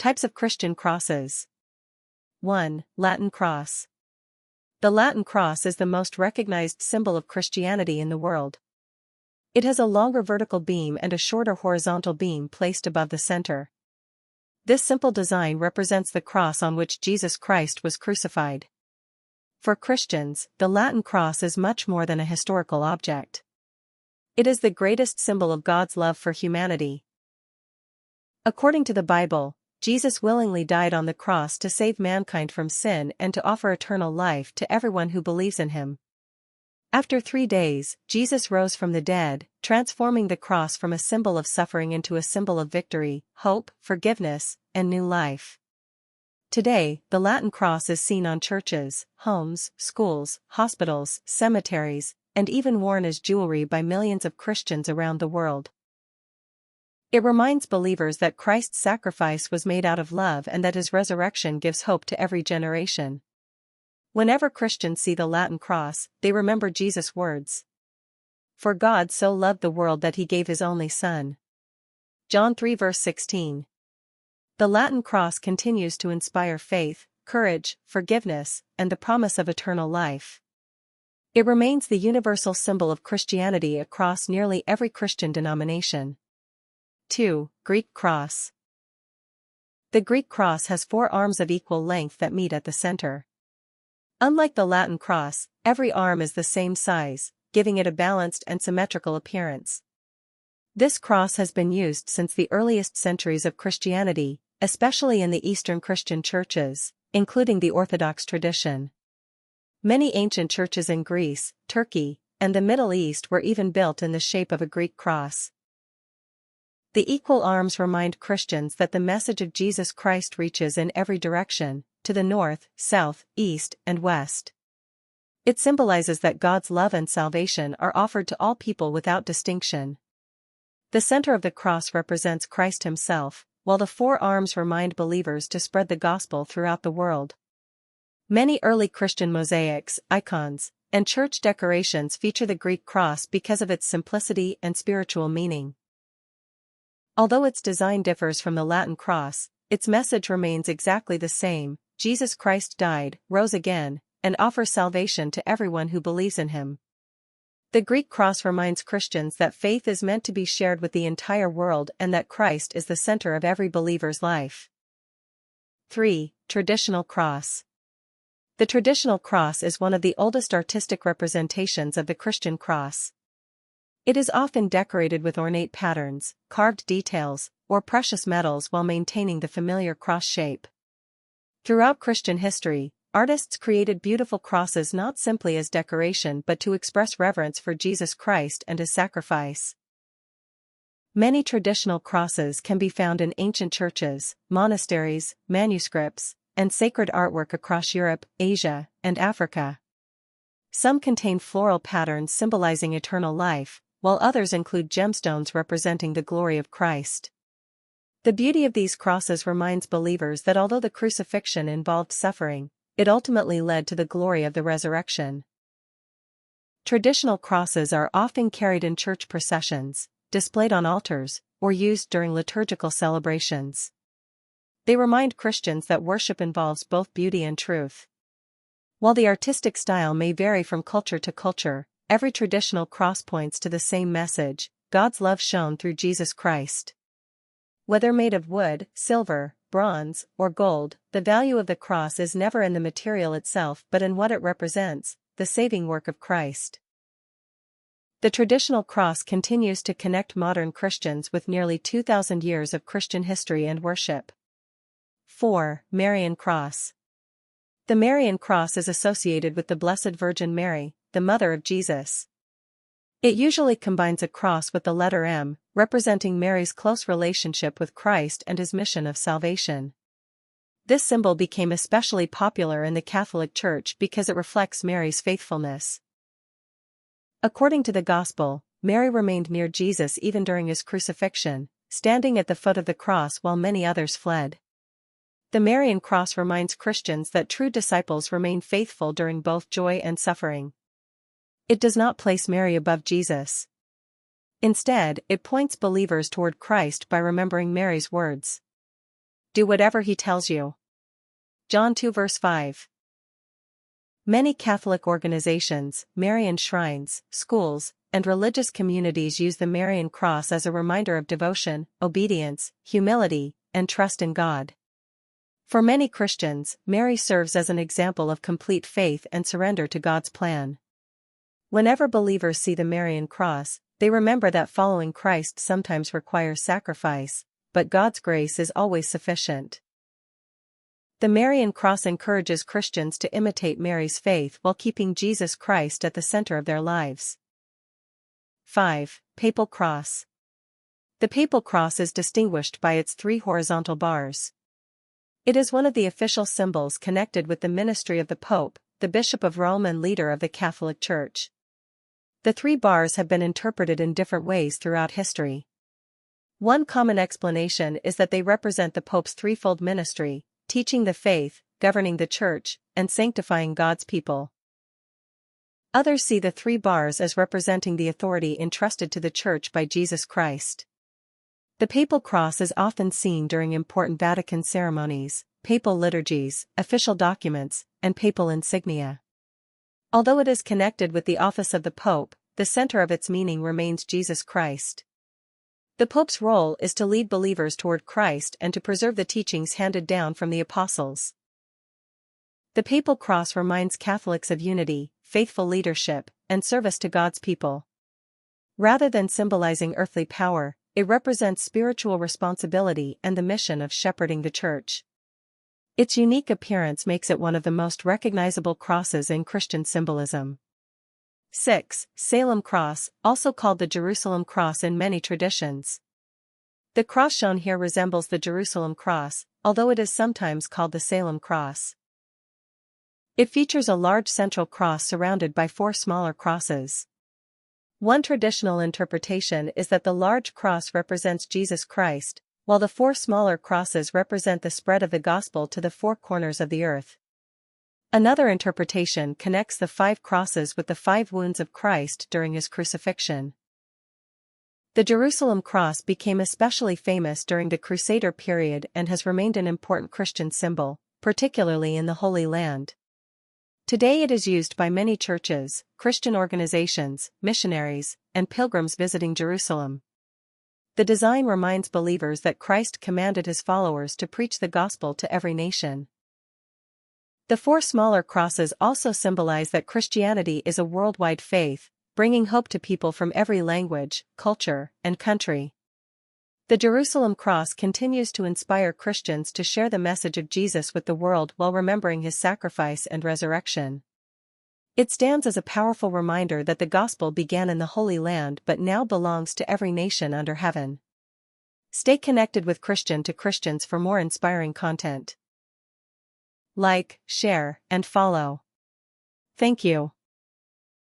Types of Christian crosses. 1. Latin cross. The Latin cross is the most recognized symbol of Christianity in the world. It has a longer vertical beam and a shorter horizontal beam placed above the center. This simple design represents the cross on which Jesus Christ was crucified. For Christians, the Latin cross is much more than a historical object. It is the greatest symbol of God's love for humanity. According to the Bible, Jesus willingly died on the cross to save mankind from sin and to offer eternal life to everyone who believes in him. After 3 days, Jesus rose from the dead, transforming the cross from a symbol of suffering into a symbol of victory, hope, forgiveness, and new life. Today, the Latin cross is seen on churches, homes, schools, hospitals, cemeteries, and even worn as jewelry by millions of Christians around the world. It reminds believers that Christ's sacrifice was made out of love and that his resurrection gives hope to every generation. Whenever Christians see the Latin cross, they remember Jesus' words. For God so loved the world that he gave his only Son. John 3 verse 16. The Latin cross continues to inspire faith, courage, forgiveness, and the promise of eternal life. It remains the universal symbol of Christianity across nearly every Christian denomination. 2. Greek cross. The Greek cross has 4 arms of equal length that meet at the center. Unlike the Latin cross, every arm is the same size, giving it a balanced and symmetrical appearance. This cross has been used since the earliest centuries of Christianity, especially in the Eastern Christian churches, including the Orthodox tradition. Many ancient churches in Greece, Turkey, and the Middle East were even built in the shape of a Greek cross. The equal arms remind Christians that the message of Jesus Christ reaches in every direction, to the north, south, east, and west. It symbolizes that God's love and salvation are offered to all people without distinction. The center of the cross represents Christ himself, while the 4 arms remind believers to spread the gospel throughout the world. Many early Christian mosaics, icons, and church decorations feature the Greek cross because of its simplicity and spiritual meaning. Although its design differs from the Latin cross, its message remains exactly the same: Jesus Christ died, rose again, and offers salvation to everyone who believes in him. The Greek cross reminds Christians that faith is meant to be shared with the entire world and that Christ is the center of every believer's life. 3. Traditional cross. The traditional cross is one of the oldest artistic representations of the Christian cross. It is often decorated with ornate patterns, carved details, or precious metals while maintaining the familiar cross shape. Throughout Christian history, artists created beautiful crosses not simply as decoration but to express reverence for Jesus Christ and his sacrifice. Many traditional crosses can be found in ancient churches, monasteries, manuscripts, and sacred artwork across Europe, Asia, and Africa. Some contain floral patterns symbolizing eternal life, while others include gemstones representing the glory of Christ. The beauty of these crosses reminds believers that although the crucifixion involved suffering, it ultimately led to the glory of the resurrection. Traditional crosses are often carried in church processions, displayed on altars, or used during liturgical celebrations. They remind Christians that worship involves both beauty and truth. While the artistic style may vary from culture to culture, every traditional cross points to the same message: God's love shown through Jesus Christ. Whether made of wood, silver, bronze, or gold, the value of the cross is never in the material itself but in what it represents: the saving work of Christ. The traditional cross continues to connect modern Christians with nearly 2,000 years of Christian history and worship. 4. Marian cross. The Marian cross is associated with the Blessed Virgin Mary, the mother of Jesus. It usually combines a cross with the letter M, representing Mary's close relationship with Christ and his mission of salvation. This symbol became especially popular in the Catholic Church because it reflects Mary's faithfulness. According to the Gospel, Mary remained near Jesus even during his crucifixion, standing at the foot of the cross while many others fled. The Marian cross reminds Christians that true disciples remain faithful during both joy and suffering. It does not place Mary above Jesus. Instead, it points believers toward Christ by remembering Mary's words. Do whatever he tells you. John 2 verse 5. Many Catholic organizations, Marian shrines, schools, and religious communities use the Marian cross as a reminder of devotion, obedience, humility, and trust in God. For many Christians, Mary serves as an example of complete faith and surrender to God's plan. Whenever believers see the Marian cross, they remember that following Christ sometimes requires sacrifice, but God's grace is always sufficient. The Marian cross encourages Christians to imitate Mary's faith while keeping Jesus Christ at the center of their lives. 5. Papal cross. The papal cross is distinguished by its 3 horizontal bars. It is one of the official symbols connected with the ministry of the Pope, the Bishop of Rome and leader of the Catholic Church. The 3 bars have been interpreted in different ways throughout history. One common explanation is that they represent the Pope's threefold ministry: teaching the faith, governing the Church, and sanctifying God's people. Others see the 3 bars as representing the authority entrusted to the Church by Jesus Christ. The papal cross is often seen during important Vatican ceremonies, papal liturgies, official documents, and papal insignia. Although it is connected with the office of the Pope, the center of its meaning remains Jesus Christ. The Pope's role is to lead believers toward Christ and to preserve the teachings handed down from the apostles. The papal cross reminds Catholics of unity, faithful leadership, and service to God's people. Rather than symbolizing earthly power, it represents spiritual responsibility and the mission of shepherding the Church. Its unique appearance makes it one of the most recognizable crosses in Christian symbolism. 6. Salem Cross, also called the Jerusalem Cross in many traditions. The cross shown here resembles the Jerusalem Cross, although it is sometimes called the Salem Cross. It features a large central cross surrounded by 4 smaller crosses. One traditional interpretation is that the large cross represents Jesus Christ, while the 4 smaller crosses represent the spread of the gospel to the 4 corners of the earth. Another interpretation connects the 5 crosses with the 5 wounds of Christ during his crucifixion. The Jerusalem cross became especially famous during the Crusader period and has remained an important Christian symbol, particularly in the Holy Land. Today it is used by many churches, Christian organizations, missionaries, and pilgrims visiting Jerusalem. The design reminds believers that Christ commanded his followers to preach the gospel to every nation. The 4 smaller crosses also symbolize that Christianity is a worldwide faith, bringing hope to people from every language, culture, and country. The Jerusalem Cross continues to inspire Christians to share the message of Jesus with the world while remembering his sacrifice and resurrection. It stands as a powerful reminder that the gospel began in the Holy Land but now belongs to every nation under heaven. Stay connected with Christian to Christians for more inspiring content. Like, share, and follow. Thank you.